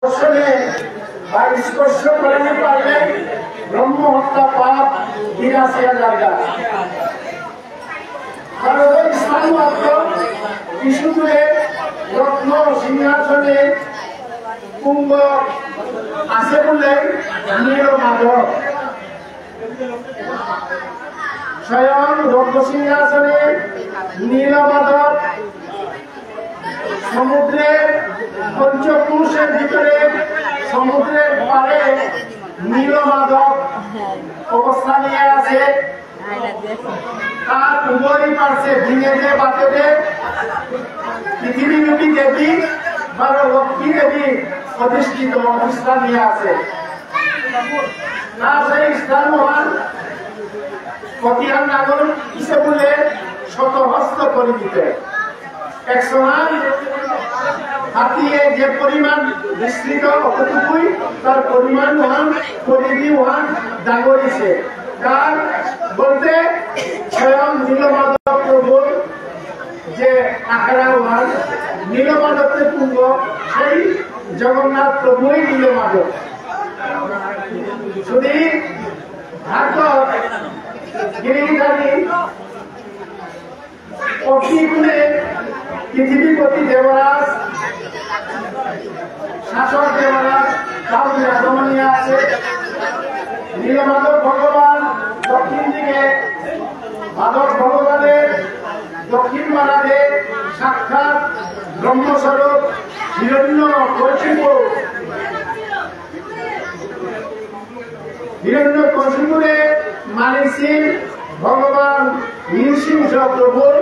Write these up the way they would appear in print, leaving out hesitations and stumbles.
দর্শনে বা স্পর্শ করতে পারলে ব্রহ্ম হত্যা পাপ বিনাশিয়া জায়গা ভারতের ইসলাম মাত্র বিশুদ্ধে রত্ন সিংহাসনে কুম্ভ আছে বলে নীল মাধব স্বয়ং রত্ন সিংহাসনে নীল মাধব সমুদ্রের পঞ্চপুরুষের ভিতরে সমুদ্রের পারে নীল মাধব অবস্থান নিয়ে আছে। তার উভয় পার্শ্বে ভিঙে বাতেতে পৃথিবীরূপী দেবী বা লক্ষ্মী দেবী অধিষ্ঠিত অবস্থান নিয়ে আছে। তার সেই স্থান মহান প্রতিহার নাগর হিসেবে শতহস্ত পরিচিত। একসময় হাতিয়ে যে পরিমাণ বিস্তৃত অতটুকুই তার পরিমাণ মহান পরিধি মহান ডাঙরিছে। কার বলতে স্বয়ং নীলমাধব প্রভুর যে আখড়া মহান নীলমাধবের পুঙ্গ সেই জগন্নাথ প্রভুই নীলমাধব। শুধু ভারত গিরিধারী অগ্নিগুণে পৃথিবীপতি দেবরাজ শাসক দেবরাজ তাও আগমনিয়া আছে। নীলমাধব ভগবান দক্ষিণ দিকে মাধব ভগবানের দক্ষিণ মারাদে সাক্ষাৎ ব্রহ্মস্বরূপ হিরণ্যকশিপুরে মানিসিং ভগবান নৃসিংহ প্রভুর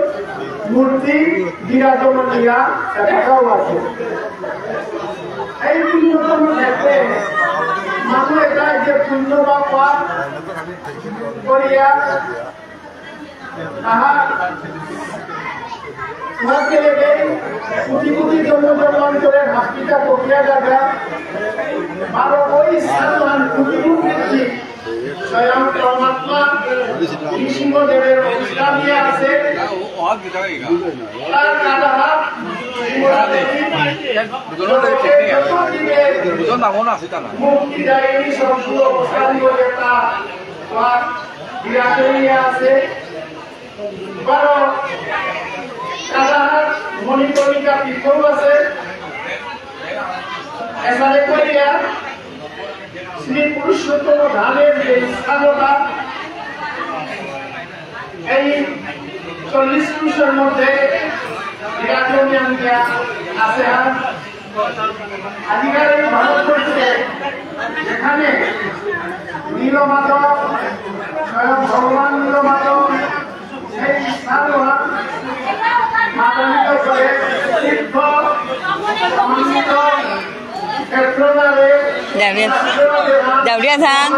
মূর্তি বিরাজমানিয়া এটাও আছে। এই পুণ্যতম দেখতে মানুষ এটা যে পুণ্য বা পাপ করিয়া তাহার উহাকে লেগে কোটি কোটি জন্মান্তরের হাসপিটা প্রক্রিয়া জায়গা আরো ওই স্থান ব্যক্তি স্বয়ং পরমাত্মা নৃসিংহদেবের অবস্থান নিয়ে আছে। তার কাটা হাত মুক্তি যায়নি সবগুলো অবস্থান করে তার বিরাজে নিয়ে আছে। বারো কাটা হাত মণিকণিকা পৃথক আছে। এসারে করিয়া শ্রী পুরুষোত্তম ধামের যে স্থানটা এই 40 পুরুষের মধ্যে আছে। আধিকারিক ভারতবর্ষে যেখানে নীলমাধব স্বয়ং ভগবান নীলমাধব সেই স্থান মাতান্বিত করে তীর্থ সমন্বিত Dauria Sang.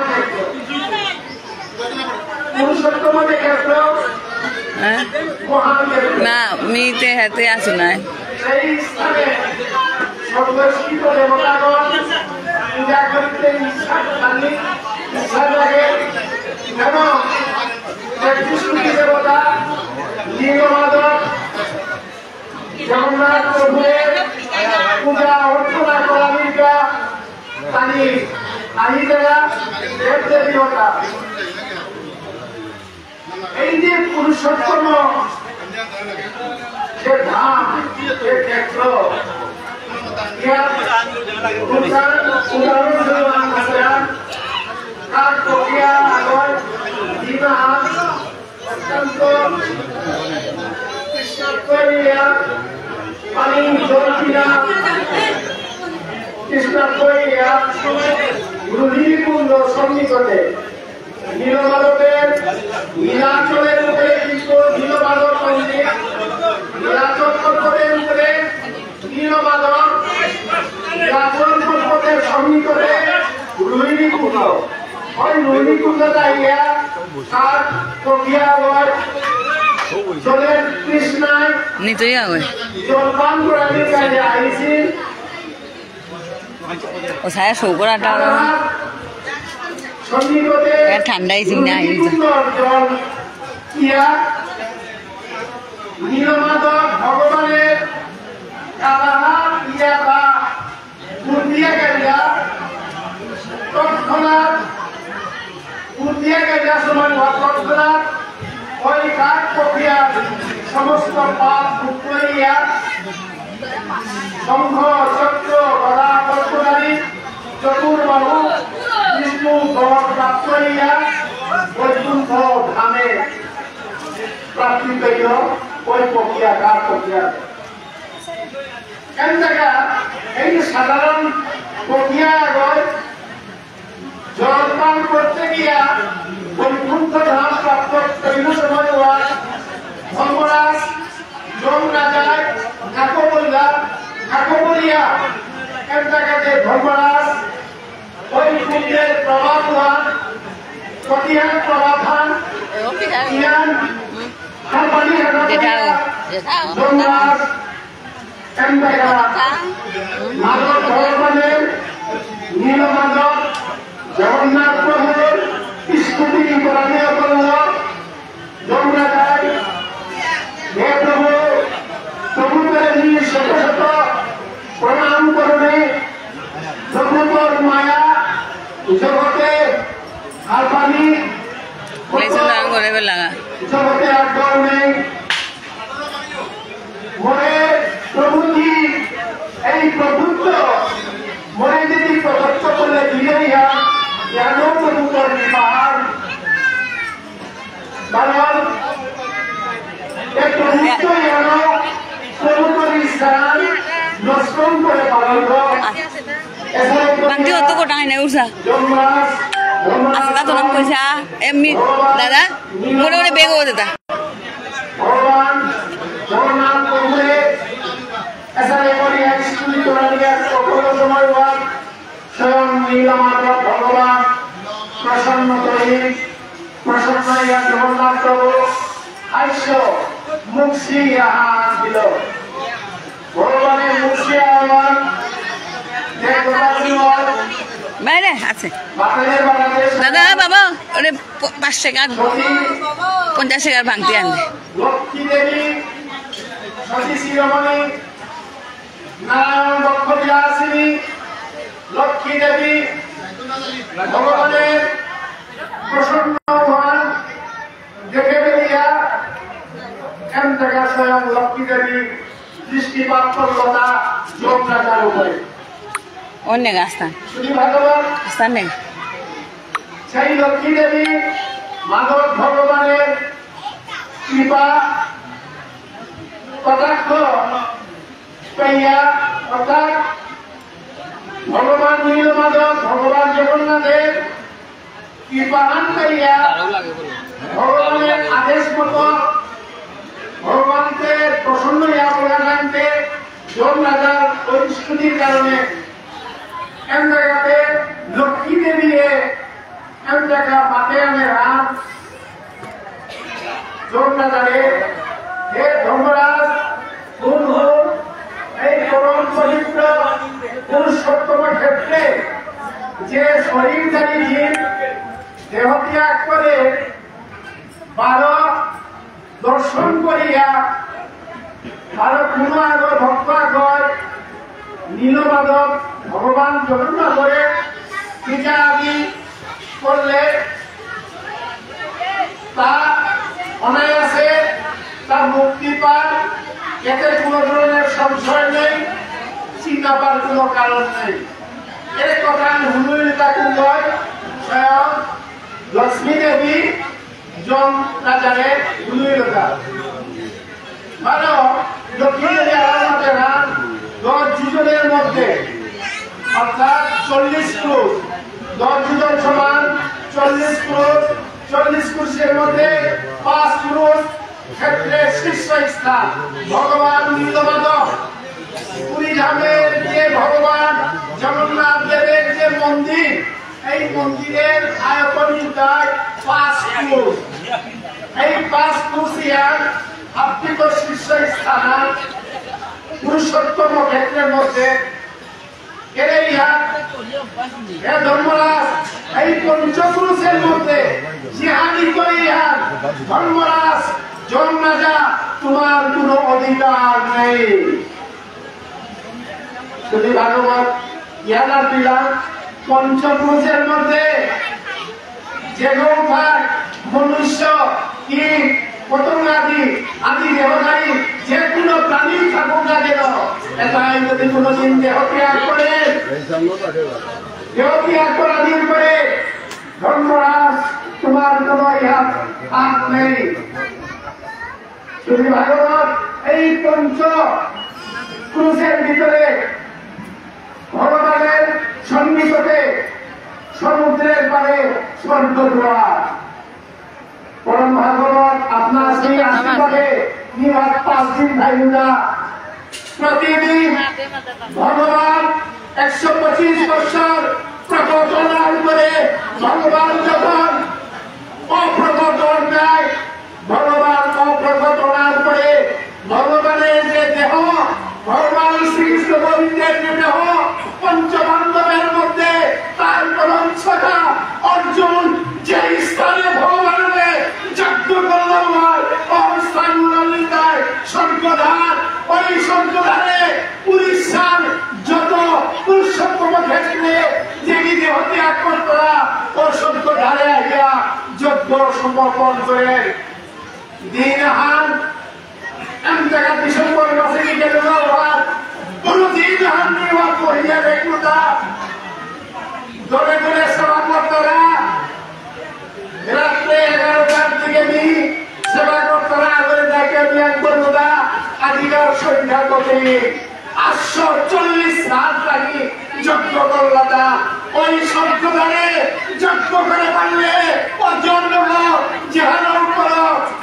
Ma, mi te hati asunai. Jagannath প্রভুর পূজা অর্চনা করাবিকা তানি আহি জায়গা দেবদেবীতা এই যে পুরুষোত্তম যে ধাম যে ক্ষেত্র তার প্রক্রিয়া আগর দিনাথ অত্যন্ত কৃষ্ণা পানি জল কিনা কৃষ্ণা করিয়া রুধিকুণ্ড সন্নিকটে নীলমাধবের নীলাচলের উপরে কিন্তু নীলমাধব মন্দির নীলাচল পর্বতের উপরে নীলমাধব নীলাচল পর্বতের সন্নিকটে রোহিণীকুণ্ড ওই রোহিণীকুণ্ডটা ইয়া তার প্রক্রিয়া হয় জলের কৃষ্ণায় নিতই আগে জলপান করার কাজে আইছি। ও saya syukur ada ঠান্ডাই সিনে আইছে। নীলমাধব ভগবানের কালাহা ইয়া বা মূর্তি প্রক্রিয়াকে যা সময় তৎক্ষণাৎ ওই কাজ প্রক্রিয়ার সমস্ত পাপ মুক্ত হইয়া শঙ্খ চক্র গদা পদ্মধারী চতুর্বাহু বিষ্ণু গড় প্রাপ্ত হইয়া বৈকুণ্ঠ ধামে প্রাপ্তি পেল ওই প্রক্রিয়া কার প্রক্রিয়া কেন জায়গা এই যে সাধারণ প্রক্রিয়া জলপান করতে গিয়া বৈকুণ্ঠ ধাম প্রাপ্ত তৈল সময় ধর্মরাজ যম রাজায় বলিয়া কেন জায়গাতে ধর্মরাজ ওই কুণ্ডের প্রভাবান প্রতিহান প্রভাবান ইয়ান হারবানি ধর্মরাজ কেন জায়গা মাধব ভগবানের নীলমাধব জগন্নাথ প্রভুর স্তুতি করানীয় করল যমুনা যায় হে প্রভু প্রভুদের নিয়ে শত শত প্রণাম করবে প্রভুতর মায়া জগতে আর পানি জগতে আর ডর নেই মনে প্রভুজি এই প্রভুত্ব মনে যদি প্রদত্ত করলে দিলেই হয় কেন প্রভুতর পাহাড় কারণ এই প্রভুত্ব যেন প্রভুতর স্থান নষ্ট করে পালন Bang tuh kok tangan usah. Asal tuh nang kuisa, emmi, dada, udah bego tuh dah. ভগবান জগন্নাথ প্রভুরে এসারে করি এক স্কুল তোরানিয়া কখনো সময় বাদ স্বয়ং নীলমাধব ভগবান প্রসন্ন করি প্রসন্ন ইয়া জগন্নাথ প্রভু আইস মুক্সি আহান দিল ভগবানের মুক্সি আহ্বান বাইরে আছে দাদা বাবা ওরে 5 টাকা 50 টাকার ভাঙতি আনবে লক্ষ্মী দেবী সতী শিরোমণি নারায়ণ বক্ষ বিলাসিনী লক্ষ্মী দেবী ভগবানের প্রসন্ন হন দেখে বেরিয়া এম জায়গা স্বয়ং লক্ষ্মী দেবী দৃষ্টিপাত করলতা যোগ রাজার উপরে অন্য গাছটা গাছটা নেই সেই লক্ষ্মী দেবী মাধব ভগবানের কৃপা কটাক্ষ পাইয়া অর্থাৎ ভগবান নীলমাধব ভগবান জগন্নাথের কৃপান পাইয়া ভগবানের আদেশ মতো ভগবানকে প্রসন্ন ইয়া প্রধানকে যম রাজার পরিস্তুতির কারণে এম জায়গাতে লক্ষ্মী দেবী এম জায়গা মাঠে আনে রাত যম রাজারে হে ধর্মরাজ এই পরম পবিত্র পুরুষোত্তম ক্ষেত্রে যে শরীরধারী জীব দেহত্যাগ করে 12 দর্শন করিয়া 12 পুনঃ আগর ভক্ত আগর নীলমাধব ভগবান জগন্নাথরে পূজা আদি করলে তা অনায়াসে তার মুক্তি পায় এতে কোনো ধরনের সংশয় নেই চিন্তাবার কোনো কারণ নেই এর কথা হুলুলিতা কুন্দয় স্বয়ং লক্ষ্মী দেবী যম রাজারে হুলুলিতা ভালো লক্ষ্মী দেবী আরামতে রাত 10 যুগের মধ্যে অর্থাৎ 40 ক্রোশ 10 যুগ সমান 40 ক্রোশ 40 ক্রোশের মধ্যে 5 ক্রোশ ক্ষেত্রে শীর্ষ স্থান ভগবান নীলমাধব পুরী ধামের যে ভগবান জগন্নাথ দেবের যে মন্দির এই মন্দিরের আয়তন প্রায় 5 ক্রোশ এই 5 ক্রোশিয়ার আপ্তিত শীর্ষ স্থান পুরুষোত্তম ক্ষেত্রের মধ্যে ধর্মরাজ এই পঞ্চপুরুষের মধ্যে জিহাদি করিয়ান ধর্মরাজ যম রাজা তোমার কোন অধিকার নেই যদি ভাগবত ইয়াদার দিলাম পঞ্চপুরুষের মধ্যে যে গৌথায় মনুষ্য কীট পতঙ্গাদি আদি দেহধারী যে কোনো প্রাণী থাকুক না কেন, এটাই যদি কোনোদিন দেহ ত্যাগ করে দেহ করে ধর্মরাজ তোমার কোন হাত নেই। তুমি ভাগবত এই পঞ্চ ক্রুশের ভিতরে ভগবানের সন্নিকটে সমুদ্রের পারে স্বর্গদ্বার। পরম ভাগবত আপনার সেই আশীর্বাদে নিবাস 5 দিন ভাইরা প্রতিদিন ভগবান 125 বছর প্রকটনার উপরে ভগবান যখন অপ্রকটন দেয়, ভগবান অপ্রকটনার উপরে ভগবানের যে দেহ, ভগবান শ্রীকৃষ্ণ গোবিন্দের যে দেহ, পঞ্চপাণ্ডবের মধ্যে তার পরম সখা অর্জুন যে স্থানে ভগবানের যজ্ঞ করল অবস্থান ললিতায় স্বর্গধার, ওই স্বর্গধারে উড়িষ্যার যত পুরুষোত্তম ক্ষেত্রে দেবী দেহ ত্যাগ করতরা ও স্বর্গধারে আহিয়া যজ্ঞ সমর্পণ করে দিন হান এম জায়গা ডিসেম্বর মাসে গিয়ে হওয়ার কোন দিন হান নির্বাহ করিয়া দেখুতা দলে দলে সেবা করতরা রাত্রে 11টার দিকে নি সেবা করতরা করে দেখে বিয়ান করতরা আদিকার সন্ধ্যা করতে 840 রাত লাগি যজ্ঞ করলাটা ওই স্বর্গধারে যজ্ঞ করে পারলে অর্জন যেহানোর পর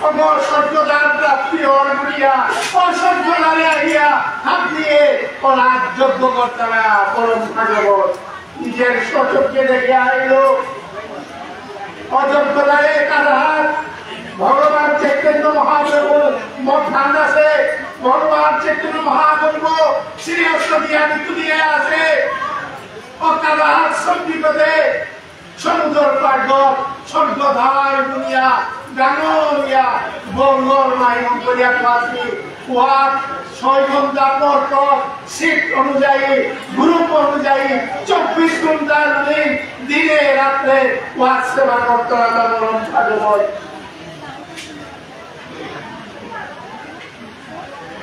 অগর স্বর্গধার প্রাপ্তি হওয়ার করিয়া ও স্বর্গধারে আহিয়া হাত দিয়ে ওরা যজ্ঞ করতারা পরম ভাগবত নিজের সচক্ষে দেখে আইল। অযোগ্যধারে কার হাত ভগবান চৈতন্য মহাপ্রভুর মঠান আছে, ভগবান চৈতন্য মহাপ্রভু শ্রী অষ্টদিয়ানিত দিয়ে আছে। অকালাহাত সঙ্গীততে সমুদ্র পার্বত স্বর্গধার দুনিয়া গানরিয়া বঙ্গর মাইন করিয়া পাশি ওয়াক 6 ঘন্টা পর সিট অনুযায়ী গ্রুপ অনুযায়ী 24 ঘন্টার দিনে রাত্রে ওয়াক সেবা করতে ভাগবত।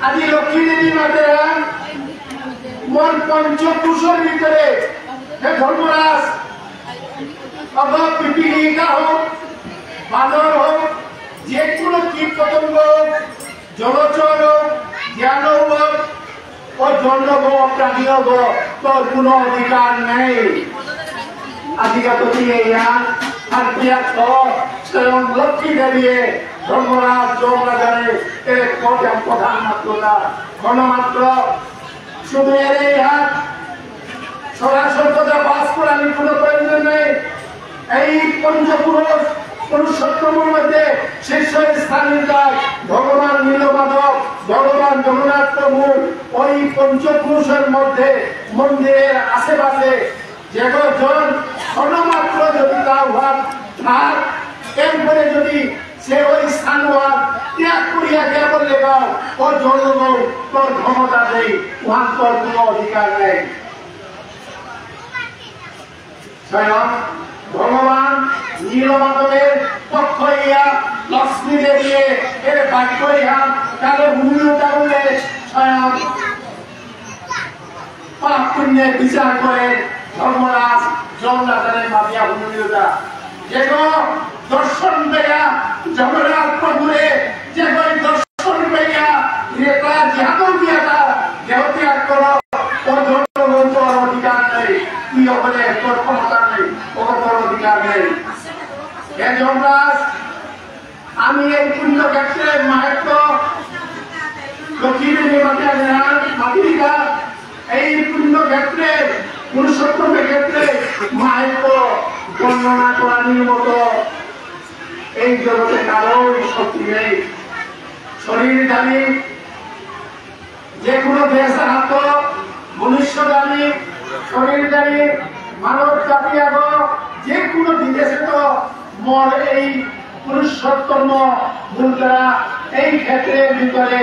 আদি লক্ষ্মী দেবী মাতেরা মন পঞ্চপুষের ভিতরে ধর্মরাজ অগত পিপিলিকা হোক, বানর হোক, যে কোনো কীট পতঙ্গ জলচর হোক, জ্ঞান হোক ও জন্ম প্রাণী হোক, তোর কোনো অধিকার নেই। আধিকাপতি আর স্বয়ং লক্ষ্মী দেবী ধর্মরাজ জমরাজারে এর প্রধান মাত্র না ঘনমাত্র শুধু এর এই হাত সরাসরি বাস করার কোনো প্রয়োজন নেই। এই পঞ্চপুরুষ পুরুষোত্তমের মধ্যে শীর্ষ স্থানে যায় ভগবান নীলমাধব, ভগবান জগন্নাথ প্রভু। ওই পঞ্চপুরুষের মধ্যে মন্দিরের আশেপাশে যেজন ঘনমাত্র যদি তার ভাব থাক, এরপরে যদি সে ওই স্থান ত্যাগ করিয়া গে বললে গাও ও জন্ম তোর ক্ষমতা নেই, উহার তোর কোন অধিকার নেই। স্বয়ং ভগবান নীলমাধবের পক্ষ ইয়া লক্ষ্মী দেবী এর বাক্য ইহা কালে ভূমিটা বলে স্বয়ং পাপ পুণ্যের বিচার করে ধর্মরাজ জগন্নাথের মাতিয়া ভূমিটা যে দর্শন পেয়া জগন্নাথ প্রভুরে যে দর্শন পেয়া এটা জ্ঞান দিয়াটা দেহ ত্যাগ করো ও ধর্ম অধিকার নেই, তুই ওখানে তোর ক্ষমতা নেই, ও তোর অধিকার নেই। হে যমরাজ, আমি এই পুণ্য ক্ষেত্রে মাহাত্ম লক্ষ্মী মাতিকা এই পুণ্য ক্ষেত্রে পুরুষোত্তমের ক্ষেত্রে মাহাত্ম বর্ণনা করার মতো এই জগতে কারোই শক্তি নেই। শরীর জানি যে কোনো দেশ হাত মনুষ্য জানি শরীর জানি মানব জাতি আগ যে কোনো বিদেশে তো মর এই পুরুষোত্তম ভুলরা এই ক্ষেত্রের ভিতরে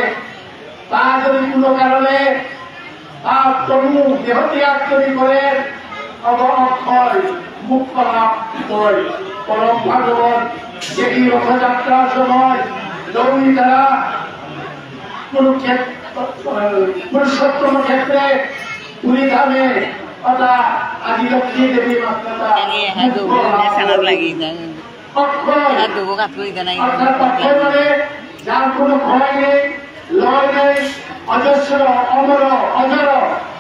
তা যদি কোনো কারণে তার তনু দেহ ত্যাগ করে অক্ষয় মুক্ত লাভ করে। পরম ভাগবত যেটি রথযাত্রার সময় দৌড়ি দ্বারা পুরুষোত্তম ক্ষেত্রে পুরী ধামে অর্থাৎ আদি লক্ষ্মী দেবী মাত্রতা যার কোনো ক্ষয় নেই লয় নেই অজস্র অমর অজর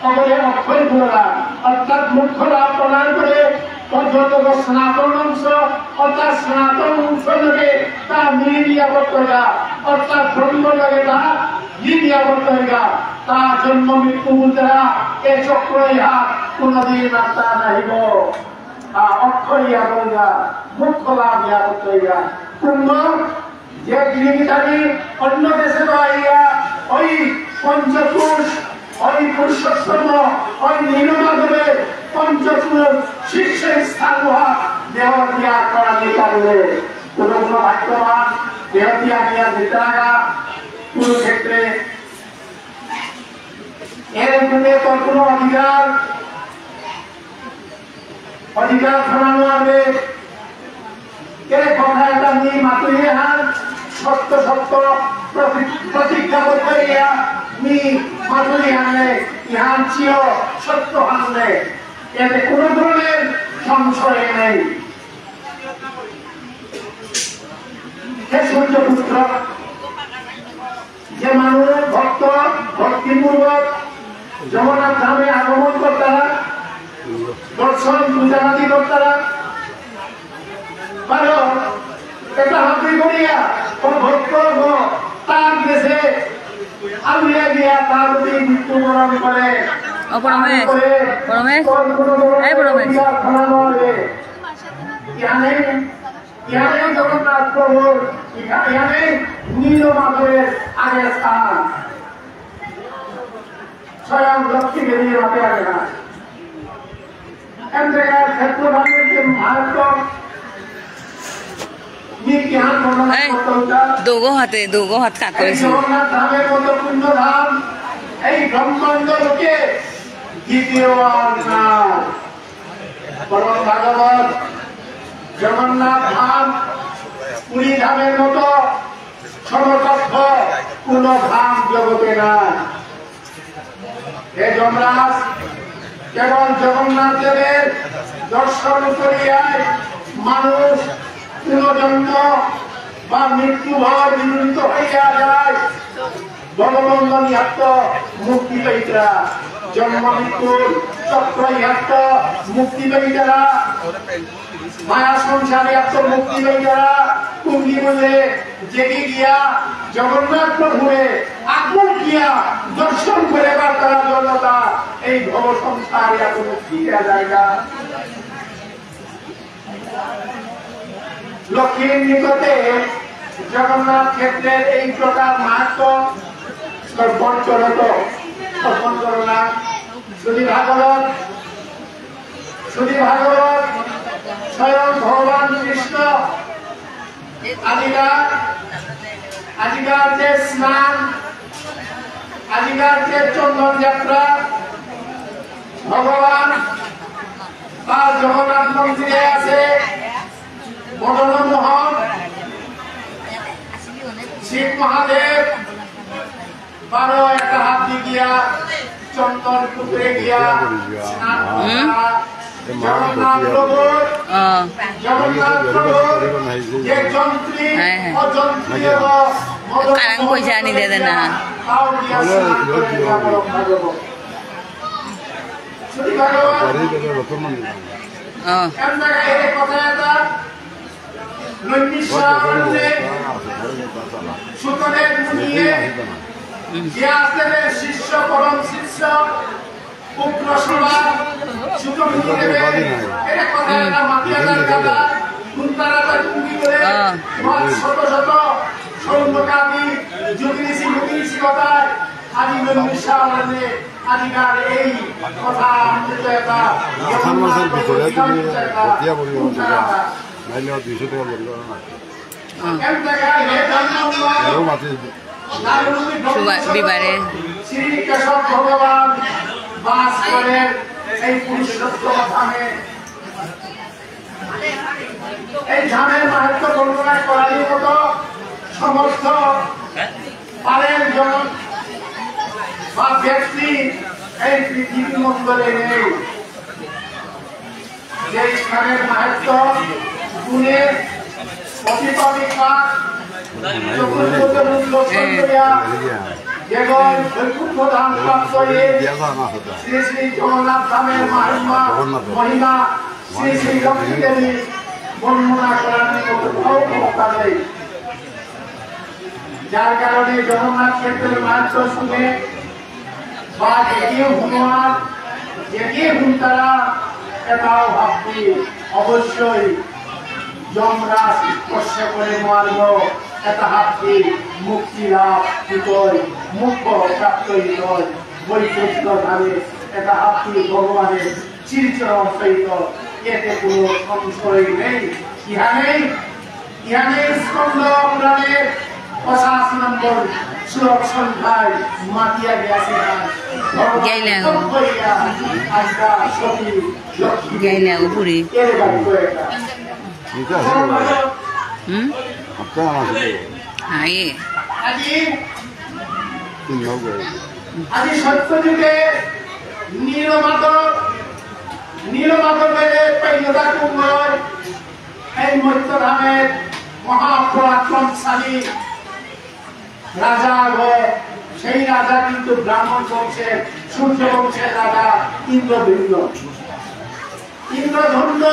অমরে অক্ষয় পুরা অর্থাৎ মুখ্য লাভ প্রদান করে পর্যটক সনাতন অংশ অর্থাৎ সনাতন অংশ লোকে তা মিলিয়াবদ্ধ হইয়া অর্থাৎ ব্রহ্ম লোকে তা মিলিয়াবদ্ধ হইয়া তা জন্ম মৃত্যু মুদ্রা এ চক্র ইহা কোনদিন আত্মা নাহিব অক্ষয় ইয়া বলগা মুখ্য লাভ ইয়া হইয়া কুম্ভ যে গৃহীতানি অন্য দেশে পাইয়া ওই পঞ্চপুরুষ ওই পুরুষোত্তম ওই নীলমাধবের পঞ্চপুর শীর্ষের স্থান দেহ ত্যাগ করা নিকালে কোন কোন ভাগ্যবান দেহ ত্যাগ নিয়ে বিতরাগা কুরুক্ষেত্রে এর মধ্যে তোর কোনো অধিকার ফলানো হবে কে কথা এটা নিয়ে মাতুয়ে হান সত্য সত্য প্রতিজ্ঞা করতে গিয়া নি মাতুয়ে হানে ইহান চিও সত্য হানলে এতে কোন ধরনের সংশয় নেই হে সূর্যপুত্র যে মানুষ ভক্ত ভক্তিপূর্বক জগন্নাথ ধামে আগমন করতারা দর্শন পূজাদি করতারা কারণ এটা হাতে করিয়া ও ভক্ত তার দেশে আলিয়া গিয়া তার প্রতি মৃত্যুবরণ করে জগন্নাথ প্রভুর এখানে নীলমাধবের আগে স্থান স্বয়ং লক্ষ্মী দেবীর হাতে আগে না এক জায়গায় ক্ষেত্রভাগের যে মাহাত্ম दोगो हाथ काट कर জগন্নাথ ধামের মতো পুণ্য ধাম এই ব্রহ্মাণ্ড লোকে দ্বিতীয় আর নাই পরম ভাগবত জগন্নাথ ধাম পুরী ধামের মতো সমকক্ষ কোন ধাম জগতে নাই হে যমরাজ কেবল জগন্নাথ দেবের দর্শন করিয়ায় মানুষ পুনর্জন্ম বা মৃত্যু ভয় বিলুপ্ত হইয়া যায় ভগবন্ধন ইহাত্ত মুক্তি পাইতরা জন্ম মৃত্যুর চক্র ইহাত্ত মুক্তি পাইতরা মায়া সংসারে আত্ম মুক্তি পাইতরা কুঙ্গি বলে জেগে গিয়া জগন্নাথ প্রভুরে আগুন গিয়া দর্শন করে বা তারা জনতা এই ভব সংসারে এত মুক্তি দেওয়া জায়গা লক্ষ্মীর নিকটে জগন্নাথ ক্ষেত্রের এই প্রকার মাহাত্ম সর্পণ করো না শ্রী ভাগবত স্বয়ং ভগবান কৃষ্ণ আজিকার যে স্নান আজিকার যে চন্দন যাত্রা ভগবান তার জগন্নাথ মন্দিরে আছে মদন মোহন শিব মহাদেব 12 একটা হাত দিয়া চন্দন পুকুরে গিয়া জগন্নাথ প্রভুর যে যন্ত্রী অযন্ত্রী কারণ পয়সা আনি দে দেনা শিষ্য পরম শিষ্য পুত্র সভা শত শত সৌন্দকামী যোগিনীশী মুগিনীশীলতায় আদি আদিকার এই কথা বিবারে শ্রী কেশব ভগবান বাস করেন এই পুরুষোত্তম ধামে এই ধামের মাহাত্ম বর্ণনা করার মতো সমর্থ পারেন জন বা ব্যক্তি এই পৃথিবী মন্ডলে নেই। যে স্থানের মাহাত্ম গুণে প্রতিপাদিকা শ্রী শ্রী জগন্নাথ ধামের মহিমা শ্রী শ্রী লক্ষ্মী দেবী বর্ণনা করার কোথাও ক্ষমতা নেই। যার কারণে জগন্নাথ ক্ষেত্রের মাহাত্ম শুনে বা এগিয়ে হনুমান এগিয়ে হুন্তারা এটাও ভাবছি অবশ্যই যমরাজ স্পর্শ করে মারব এটা ভাবছি মুক্তি লাভ হৃদয় মুখ্য প্রাপ্তই নয় বৈকুণ্ঠ ধামে এটা ভাবছি ভগবানের চিরচরণ সহিত এতে কোনো সংশয় নেই। ইহানে স্কন্দ পুরাণের 85 নম্বর শ্লোক সংখ্যায় মাতিয়া গেছে আজি সত্যযুগে নীলমাধবের পৈলতা কুমার এই মধ্যধামের মহাপরাক্রমশালী রাজা হয়। সেই রাজা কিন্তু ব্রাহ্মণ বংশের সূর্য বংশের রাজা ইন্দ্রধন্য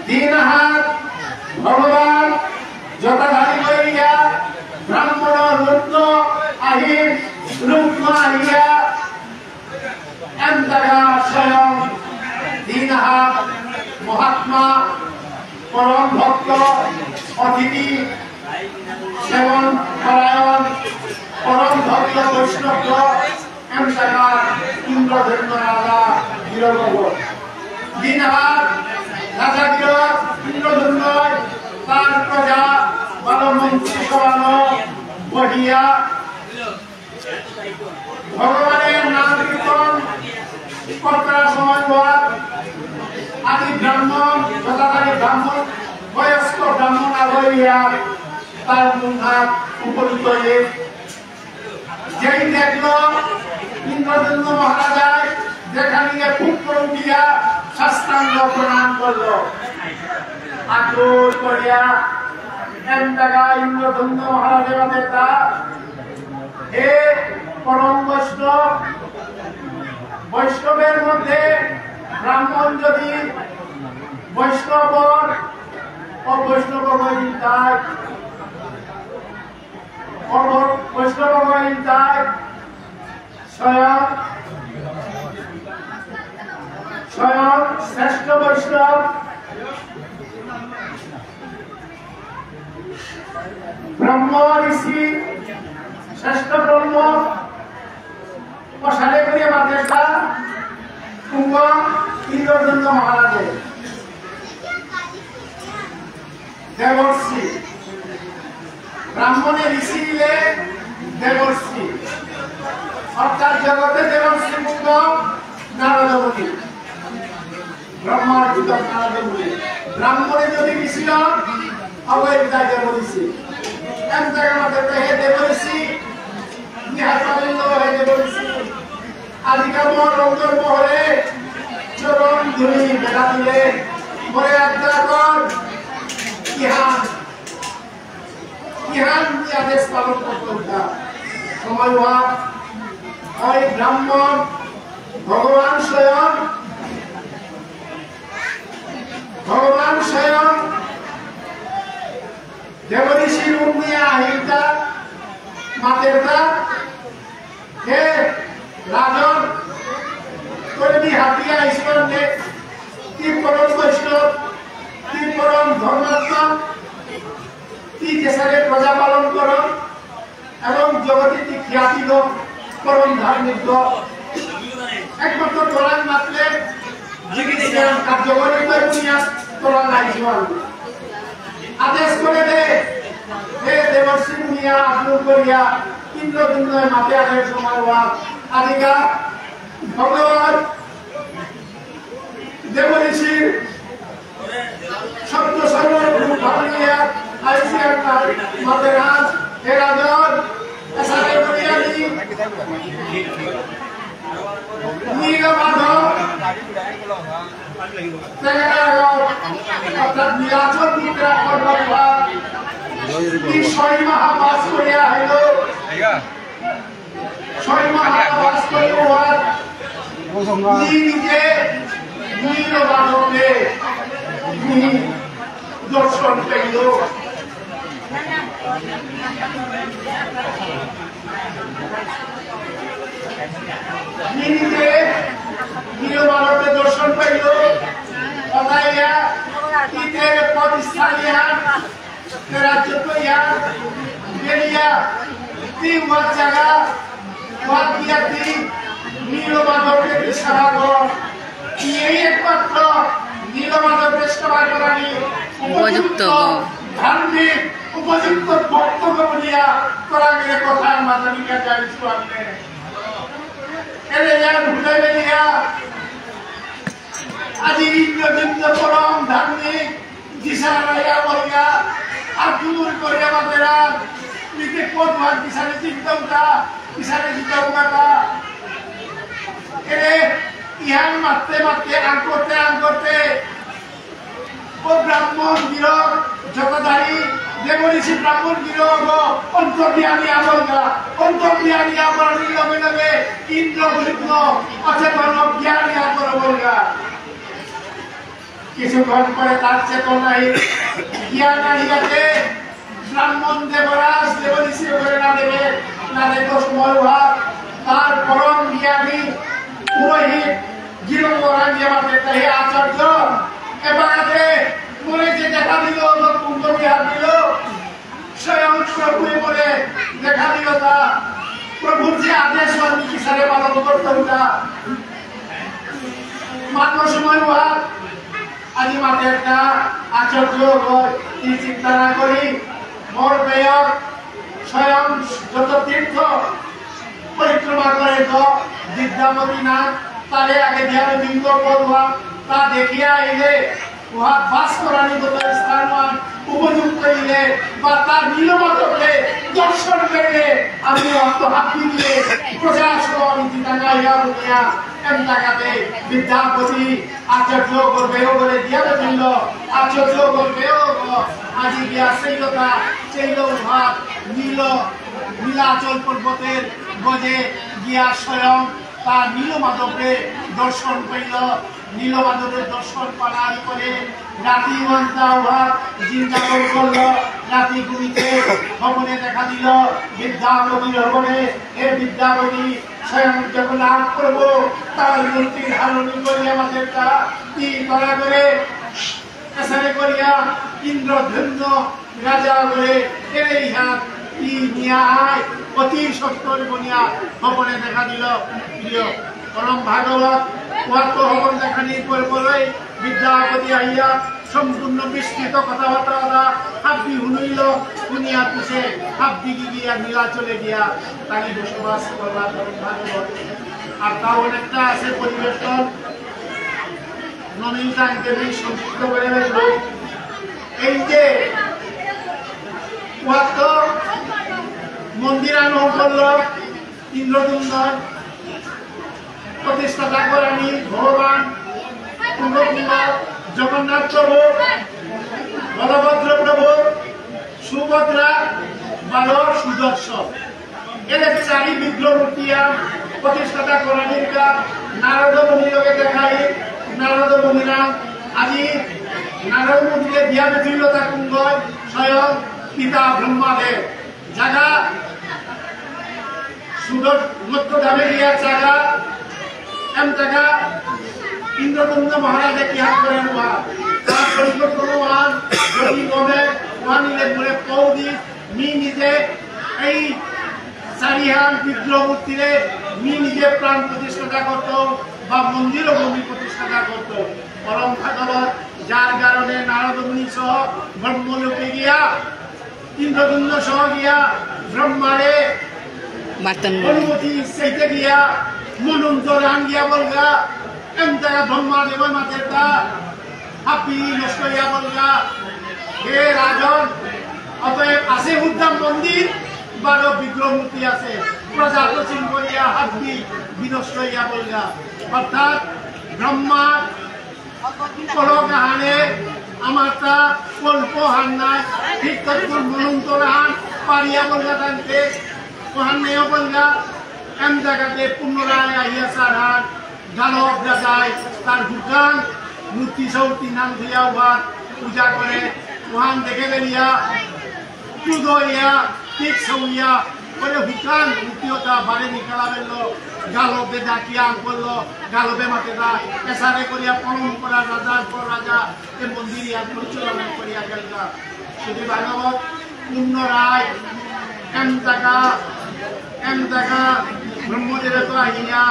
দিনহাত ভগবান যথাধারী করিয়া ব্রাহ্মণ রত্ন আহির রুগ্ন আহিয়া স্বয়ং দিনহাত মহাত্মা পরম ভক্ত অতিথি সেবন পরায়ণ পরম ভক্ত বৈষ্ণব ইন্দ্রধন্য রাজা বীরভদ্র দিনহাত রাজা ইন্দ্রধন্য তার প্রজা বালমন্ত্রী সরানো বহিয়া ভগবানের নাম কীর্তন কর্তার সময় আদি ব্রাহ্মণ যথাধারী ব্রাহ্মণ বয়স্ক ব্রাহ্মণ আগরিয়া তার মুখাত উপনীত যেই দেখল ইন্দ্রধন্য মহারাজায় যেখানে পুত্র উঠিয়া শাস্ত্রাঙ্গ প্রণাম করল আগ্রহ করিয়া এক জায়গায় ইন্দ্রধন্য মহারাজের নেতা হে পরম বৈষ্ণবের মধ্যে ব্রাহ্মণ যদি বৈষ্ণব ও বৈষ্ণব স্বয়ং শ্রেষ্ঠ বৈষ্ণব ব্রহ্ম ঋষি শ্রেষ্ঠ ব্রহ্ম সাড়ে করিয়া বাদেশা কুম্ভ ইন্দ্রধন্য মহারাজের দেবর্ষি ব্রাহ্মণের ঋষি দিলে দেবর্ষি অর্থাৎ জগতে দেবর্ষি কুম্ভ নারদমণি ব্রহ্মার্জিত নারদমণি ব্রাহ্মণে যদি ঋষি অবৈধ দেবর্ষি এক জায়গার মধ্যে হে দেবর্ষি আদিকাল রৌদ্র মহলে চরণ ধুলি বেড়া দিলে মরে আজ্ঞা কর ইহান আদেশ পালন করতে সময় হয় ব্রাহ্মণ ভগবান স্বয়ং দেবঋষির উন্নয়া আহিতা মাতেরটা হে রাজন কর্মী হাতিয়া ঈশ্বরকে কি পরম বৈষ্ণব কি পরম ধর্মাত্মা কি দেশে প্রজা পালন কর এবং জগতে কি খ্যাতি পরম ধার্মিক একমাত্র তোলান মাত্রে কার্যকরী তোলান নাই জীবন আদেশ করে দে হে দেবর্ষি মুনিয়া আগ্রহ করিয়া ইন্দ্রধন্যয় মাতে আনের সময় আদিকা ভগবান দেবঋষির শব্দ ধর্মিয়া আইসিআর মাদেরাজ এরাজন এসআই করিয়ানি নীলমাধব অর্থাৎ নীলাচল মিত্রা কর্মবিভাগ এই 6 মাহ বাস করিয়া হইল 6 মাহ বাস করিবার নিজে নীলমাধবকে দর্শন পেল নিজে নীলমাধবকে দর্শন পেল অনাইয়া ইতের প্রতিষ্ঠানিয়া রাজ্য কইয়া বেরিয়া তিন জায়গা বাদ দিয়া তিন নীলমাধবকে ইশারা কর এই একমাত্র নীলমাধবকে সেবা করানি উপযুক্ত ধার্মিক উপযুক্ত বক্তব্য বলিয়া তোরাগের কথার মাধ্যমিকা জানিস আপনি এলে যান ভুলে বেরিয়া আজি ইন্দ্রজিন্দ পরম ধার্মিক দিশা রাইয়া বলিয়া আর দূর করে আমাদেরা নিতে কোন ভাগ দিশারে চিন্তা দিশারে চিন্তা এরে ইহান মারতে মারতে আন করতে ও ব্রাহ্মণ গিরক জগদারি দেবরিষি ব্রাহ্মণ গিরক অন্তর্যামী আমল লগে লগে ইন্দ্র বিঘ্ন অচেতন জ্ঞানী আমল বলগা কিছুক্ষণ পরে তার চেতনাই জ্ঞান আনিয়াতে ব্রাহ্মণ দেবরাজ দেবরিষি করে না দেবে সময় তার পরম জ্ঞানী পুরোহিত জীবন আচার্য এবারে মনে যে দেখা দিল কুম্ভ বিহার দিল স্বয়ং প্রভু বলে দেখা দিল তা প্রভুর যে আদেশ কিসারে পালন করতে হতা মাত্র সময় আজি মাঠে একটা আচার্য এই চিন্তা না করি মোর বেয়ক স্বয়ং যত তীর্থ পরিক্রমা করে তো বিদ্যাপতি না তারে আগে ধ্যান বিন্দু করবা তা দেখিয়া আইলে উহা বাস করানি গত স্থান উপযুক্ত হইলে বা তার নীলমাধবকে দর্শন করিলে আমি হাত দিলে প্রশাসন আমি চিন্তা বলিয়া এম টাকাতে বিদ্যাপতি আচার্য করবেও বলে দিয়া দিল আচার্য করবেও আজি গিয়া সেই কথা সেইল উহা নীলাচল পর্বতের গজে গিয়া স্বয়ং তার নীলমাধবকে দর্শন পাইল নীলমাধবের দর্শন পাওয়ার পরে রাতি চিন্তাপন করল রাতি গুলিতে ভবনে দেখা দিল বিদ্যাপতির ভবনে এ বিদ্যাপতি স্বয়ং যখন লাভ করবো তার মূর্তি ধারণ করিয়া আমাদের কি করা করে এসারে করিয়া ইন্দ্রধন্য রাজা বলে এই হাত কি নিয়া আয় অতি সত্তর বনিয়া ভবনে দেখা দিল প্রিয় পরম ভাগবত ওয়াত হবন দেখানির পরে বিদ্যাপতি আইয়া সম্পূর্ণ বিস্তৃত কথাবার্তা হাবদি শুনিল শুনিয়া পিছে হাবদি গিয়া নীলাচলে গিয়া তাকে বসবাস করবার পরম ভাগবত আর তাও অনেকটা আছে পরিবেশন ননীল টাঙ্কে সংযুক্ত করে রইল এই যে ওয়াত মন্দিরানো করল ইন্দ্রদুন্দন প্রতিষ্ঠাতা করানি ভগবান জগন্নাথ প্রভু বলভদ্র প্রভু সুভদ্রা বাল সুদর্শন এদের চারি বিগ্রহ মূর্তিয়া প্রতিষ্ঠাতা করানির নারদ মন্দিরকে দেখাই নারদ মন্দিরা আজি নারদ মন্দিরে দিয়া বেথিলতা কুঙ্গ স্বয়ং পিতা ব্রহ্মাদেব জায়গা সুদর্শন ধামে গিয়া জায়গা এম জায়গা ইন্দ্রদুম্ন মহারাজে কি হাত করেন তার পরিকল্পনান যদি গমে ওয়ানিলে বলে পৌদি মি নিজে এই চারিহান বিগ্রহ মূর্তিরে মি নিজে প্রাণ প্রতিষ্ঠাতা করত বা মন্দির ভূমি প্রতিষ্ঠাতা করত পরম ভাগবত যার কারণে নারদ মুনি সহ ব্রহ্মলোকে গিয়া ইন্দ্রদুম্ন সহ গিয়া ব্রহ্মারে অনুমতি সেইতে গিয়া মনন্ত রান গিয়া বলগা এম জায়গা ব্রহ্মা দেব মাতেরটা হাপি নষ্ট গিয়া বলগা হে হে রাজন অতএব আছে উদ্যান মন্দির 12 বিগ্রহ মূর্তি আছে প্রজা প্রচিন করিয়া হাতি বিনষ্ট হইয়া বলগা অর্থাৎ ব্রহ্মা কলকাহানে আমারটা কল্প হান নাই ঠিক তদ্গুণ মনন্তরান পারিয়া বলগা টানতে কোহান্নেও বলগা এম জায়গাতে পুনরায় আহিয়া সারহান গালব রাজায় তার দোকান মূর্তি সৌতি নাম দিয়া উহার পূজা করে ওহান দেখে গেলিয়া পুজোইয়া ঠিক সৌইয়া করে হুকান মূর্তিওটা বাড়ি নিকালা বেরলো গালবে ডাকিয়া করলো গালবে মাতে দা এসারে করিয়া পরম্পরা রাজার পর রাজা এ মন্দির ইয়াদ পরিচালনা করিয়া গেলগা শুধু ভাগবত পুনরায় এম জায়গা ব্রহ্মদেবের তো আহিয়া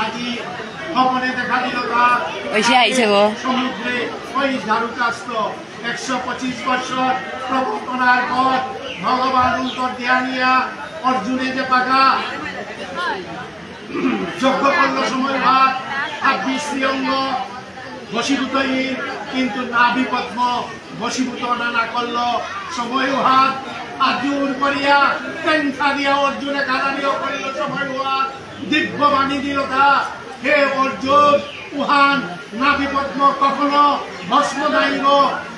আজি ভবনে দেখা দিল সমুদ্রে ওই ঝাড়ুকাস্ত 125 বছর প্রবর্তনার পর ভগবান উত্তর দিয়া নিয়া অর্জুনে যে পাকা যজ্ঞ করল সময় ভাত 26 শ্রীঅঙ্গ বশীভূত কিন্তু নাভি পদ্ম বশীভূত না করলো সময় হাত আজুর করিয়া পেন্থা দিয়া অর্জুনে কাদানিও করিল সময় হাত দিব্য বাণী দিল তা হে অর্জুন উহান নাভি পদ্ম কখনো ভস্ম দাইব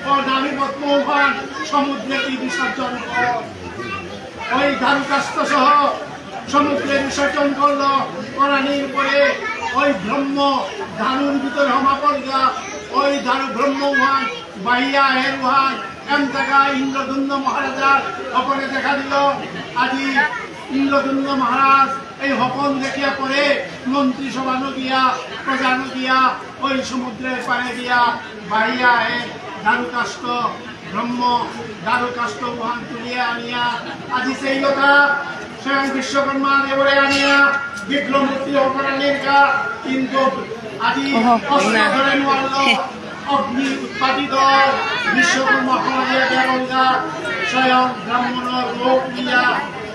ও নাভি পদ্ম উহান সমুদ্রে বিসর্জন কর ওই ধারুকাস্ত সহ সমুদ্রে বিসর্জন করলো করানির পরে ওই ব্রহ্ম ধানুর ভিতর হমা পড়গা ওই ধারু ব্রহ্ম উহান বাহিয়া হের উহান এম জায়গা ইন্দ্রদুম্ন মহারাজার হপনে দেখা দিল আজি ইন্দ্রদুম্ন মহারাজ এই হপন দেখিয়া পরে মন্ত্রী সভা গিয়া প্রজা গিয়া ওই সমুদ্রের পাড়ে গিয়া বাহিয়া হের দারুকাষ্ট ব্রহ্ম দারুকাষ্ট উহান তুলিয়া আনিয়া আজি সেই কথা স্বয়ং বিশ্বকর্মা দেবরে আনিয়া বিগ্রহ মূর্তি অপরাণের কা কিন্তু আজি অস্ত্র ধরে মারল অগ্নি উৎপাদিত বিশ্বকর্মা সমাজে দেবঙ্গা স্বয়ং ব্রাহ্মণ রূপ নিয়া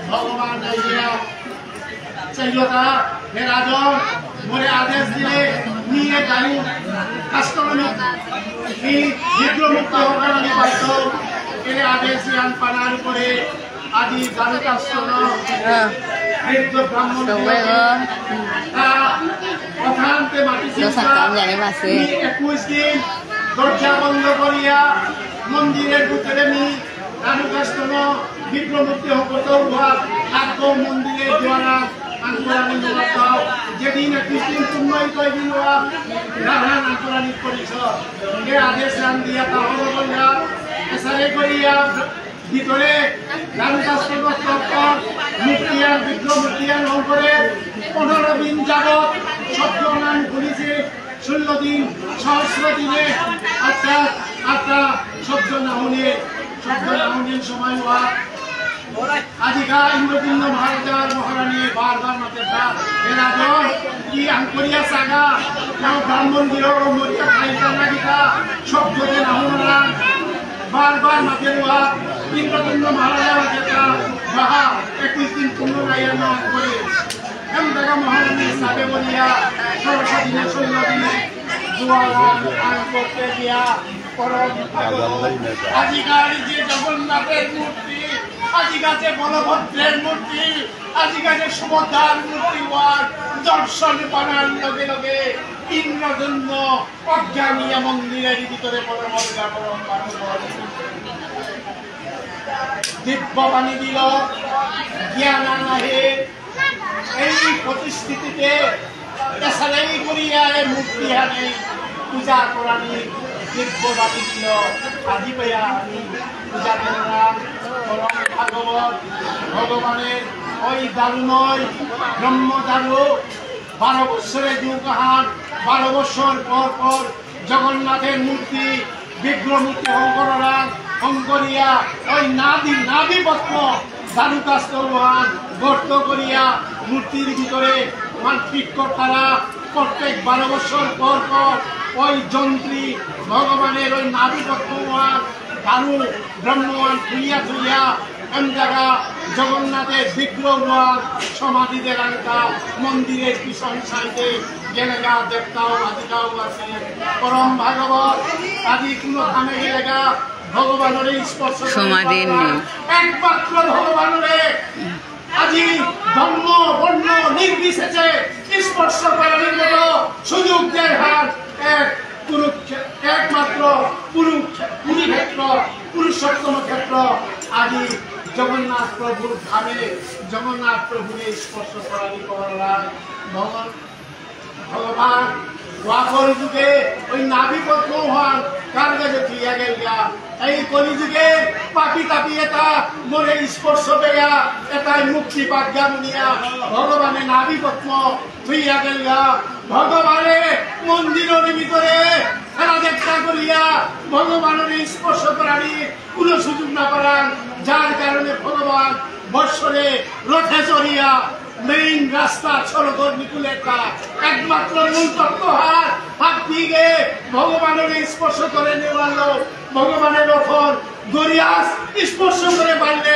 ভগবান আইয়া চাইলতা হে রাজন মোরে আদেশ দিলে নিয়ে গাড়ি কাস্টমার বিগ্রহ মুক্ত অপরাণী পাইত এর আদেশ ইয়ান পানার উপরে আজি দারুকাস্ত বৃদ্ধ ব্রাহ্মণ কথান্তে মাটি 21 দিন দরজা বন্ধ করিয়া মন্দিরের ভিতরে নি দারুকাস্ত বিগ্রহ মুক্তি হকত আগ মন্দিরের দ্বারা আন্তরানি দাও যেদিন 21 দিন পূর্ণই কয়দিন রাধান আন্তরানি পরিষদ এর আদেশ রান দিয়া তাহলে বললা এসারে করিয়া ভিতরে দারুকাস্ত মুক্তিয়ার বিগ্রহ মুক্তিয়ার করে 15 দিন যাবৎ শব্দ নাম ঘুরিছে 16 দিন সহস্র দিনে আটটা শব্দ নাহুনের সময় হওয়া আজিকা ইন্দ্রদুম্ন মহারাজার মহারানী বারবার মাতে এরা কি আঙ্করিয়া সাগা কেউ ব্রাহ্মণ দিল মরিয়া খাইতা নাগিতা শব্দ নাহুনরা বারবার মাতে হওয়া ইন্দ্রদুম্ন মহারাজা যেটা বাহা 21 দিন পূর্ণ রাইয়া নাম করে এম জায়গা মহারানী সাবে বলিয়া 16 দিনে 16 দিনে দুয়ারান আন করতে দিয়া পরম আজিকার যে জগন্নাথের মূর্তি আজিকাছে বলভদ্রের মূর্তি আজিকাছে সুভদ্রার মূর্তি দর্শন পানার লগে লগে ইন্দ্রদুম্ন অজ্ঞানীয় মন্দিরের ভিতরে পরম দিব্য বাণী দিল জ্ঞান নাহে এই প্রতিষ্ঠিতিতে এসারেই করিয়া মূর্তি আনে পূজা করানি দিব্য বাণী দিল আজি পাইয়া আমি পূজা করলাম পরম ভাগবত ভগবানের ওই দারু নয় ব্রহ্ম দারু 12 বৎসরের যুগহান 12 বৎসর পর পর জগন্নাথের মূর্তি বিগ্রহ মূর্তি হংকরিয়া ওই নাভি পদ্ম দারুকাস্ত গর্ত করিয়া মূর্তির ভিতরে মানপিক কর্তারা প্রত্যেক 12 বৎসর পর পর ওই যন্ত্রী ভগবানের ওই নাভি পদ্ম দারু ব্রহ্মওয়ান খুলিয়া এম জায়গা জগন্নাথের বিগ্রহ সমাধিদের আনকা মন্দিরের পিছন সাইডে গেলেগা দেবতাও আদিকাও আছে পরম ভাগবত আদি কোনো থামে গেলেগা ভগবানের স্পর্শ সমাধির একমাত্র ভগবানের আজি ধর্ম বর্ণ নির্বিশেষে স্পর্শ করার মতো সুযোগ দেয় হার একমাত্র কুরুক্ষেত্র পুরুষোত্তম ক্ষেত্র আজি জগন্নাথ প্রভুর ধামে জগন্নাথ প্রভুকে স্পর্শ করারই ভগবান ওয়াকর যুগে ওই নাভিপদ্ম হন কার কাছে ফিরিয়া গেলিয়া এই কলিযুগে পাপি তাপি এটা মনে স্পর্শ পেয়া এটাই মুক্তি পাজ্ঞা মুনিয়া ভগবানে নাভিপদ্ম ফিরিয়া গেলিয়া ভগবানে মন্দিরের ভিতরে খেলা দেখা করিয়া ভগবানের স্পর্শ করারই কোন সুযোগ না করান যার কারণে ভগবান বৎসরে রথে চড়িয়া মেইন রাস্তা সড়কর নিকুলেটা একমাত্র মূল তত্ত্ব হাত দিকে ভগবানের স্পর্শ করে নেওয়াল ভগবানের রথর গরিয়াস স্পর্শ করে পারলে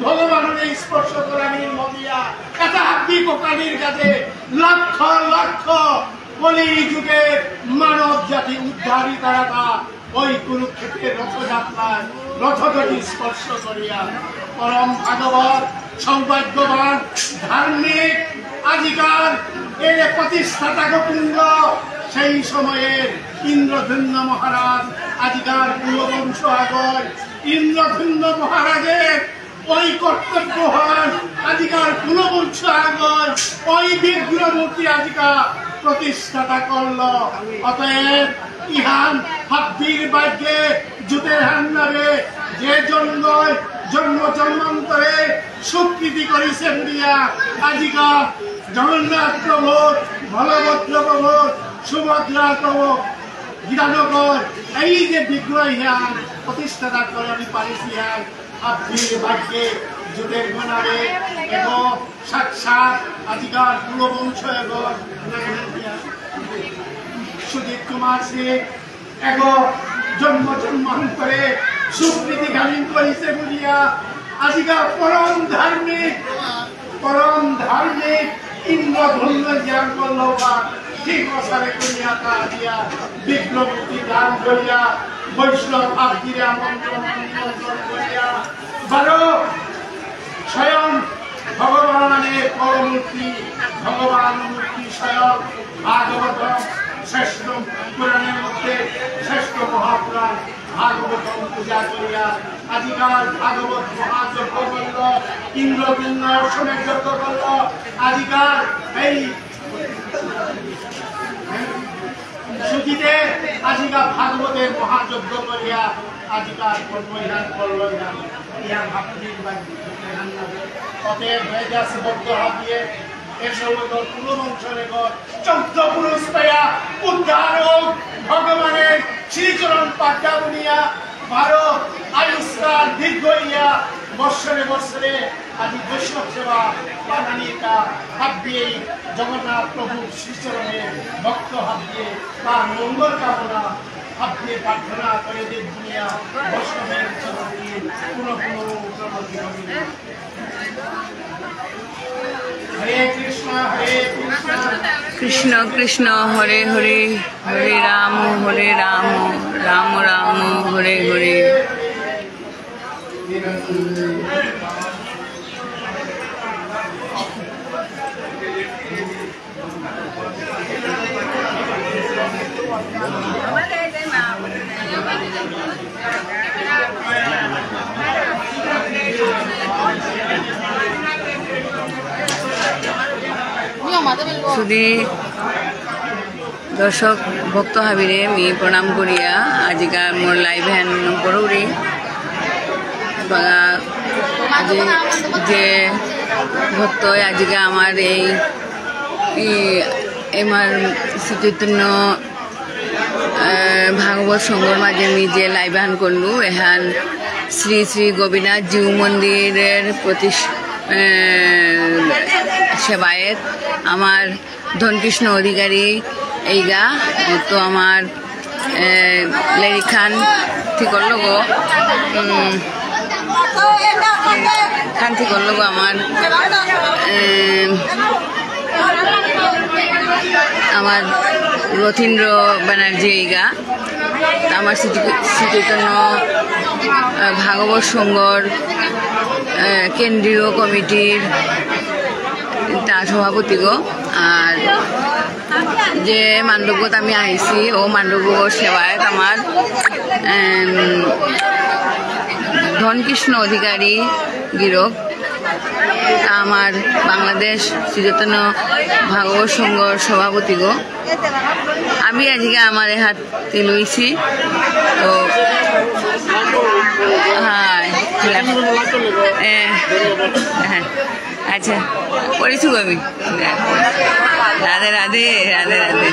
ভগবানের স্পর্শ করা নির্মমিয়া এটা হাতি কোকানির কাছে লক্ষ লক্ষ কলি যুগে মানব জাতি উদ্ধারী তারা ওই কুরুক্ষেত্রের রথযাত্রায় রথটি স্পর্শ করিয়া পরম ভাগবত সৌভাগ্যবান ধার্মিক আজিকার এর প্রতিষ্ঠাতা গোপুঙ্গ সেই সময়ের ইন্দ্রধন্য মহারাজ আজিকার কুলবংশ আগর ইন্দ্রধন্য মহারাজের ওই কর্তব্য হন আজিকার কুলবংশ আগর ওই বিগ্রহমূর্তি আজিকা প্রতিষ্ঠাতা করল অতএব ইহান হাব্বির ভাগ্যে জুতের হান্নারে যে জন্ম জন্মান্তরে স্বীকৃতি করেছে বুড়িয়া আজিকা জগন্নাথ প্রভু বলভদ্র প্রভু সুভদ্রা প্রভু গীতানগর এই যে বিগ্রহ ইহান প্রতিষ্ঠাতা করি পারিছি ইহান হাব্বির ভাগ্যে জুতের গণারে এবং সাক্ষাৎ আজিকার কুলবংশ এবং সুদীপ কুমার সিং এবং জন্মান্তরে স্বীকৃতি গামীন করেছে বুঝিয়া আজিকা পরম ধার্মিক ইন্দ্রধন্য জ্ঞান করল ঠিক প্রসারে করিয়া তা দিয়া বিপ্লবী দান করিয়া বৈষ্ণব আব্দিরে আমন্ত্রণ করিয়া স্বয়ং ভগবানের পরমূর্তি ভগবান মূর্তি স্বয়ং ভাগবত শ্রেষ্ঠ পুরাণের মধ্যে শ্রেষ্ঠ মহাপুরাণ ভাগবতম পূজা করিয়া আজিকার ভাগবত মহাযজ্ঞ করল ইন্দ্রবিন্দ অর্শনের যজ্ঞ করল আজিকার এই সুজিতে আজিকা ভাগবতের মহাযজ্ঞ করিয়া আজিকার কর্মইহান করল ইহা ভাবনির অতএব হয়ে যাচ্ছে বদ্ধ হাতিয়ে চৌদ্দ পুরুষ পাইয়া উদ্ধারক ভগবানের শ্রীচরণ পাঠা বুনিয়া ভারত আয়ুষ্কার দীর্ঘ ইয়া বৎসরে বৎসরে আদি বৈষ্ণব সেবা প্রাণানিকা হাত দিয়ে জগন্নাথ প্রভুর শ্রীচরণে ভক্ত হাত দিয়ে তার মঙ্গল কামনা হাত দিয়ে প্রার্থনা করে দেব দুনিয়া বৈষ্ণবের চরণে পুনঃ হরে কৃষ্ণ কৃষ্ণ কৃষ্ণ হরে হরে হরে রাম রাম রাম হরে হরে শুধু দর্শক ভক্ত হাবিরে মি প্রণাম করিয়া আজিকার মোর লাইভ হ্যান করুরি আজি যে ভক্ত আজিকা আমার এই আমার শ্রীচৈতন্য ভাগবত সংঘর মাঝে মি যে লাইভ হ্যান করলু এহান শ্রী শ্রী গোপীনাথ জিউ মন্দিরের সেবায়েত আমার ধনকৃষ্ণ অধিকারী এইগা তো আমার লেরি খান ঠিক করলো গো খান ঠিক করলো গো আমার রথীন্দ্র ব্যানার্জি এইগা আমার শ্রী চৈতন্য ভাগবত সংঘর কেন্দ্রীয় কমিটির সভাপতি গো। আর যে মান্ডব্যত আমি আহিছি ও মান্ডব্য সেবায়ত আমার ধনকৃষ্ণ অধিকারী গিরক, আমার বাংলাদেশ শ্রীচৈতন্য ভাগবত সংঘর সভাপতি গো। আমি আজকে আমার হাত লইছি তো হ্যাঁ আচ্ছা করেছি গো আমি। রাধে রাধে রাধে রাধে।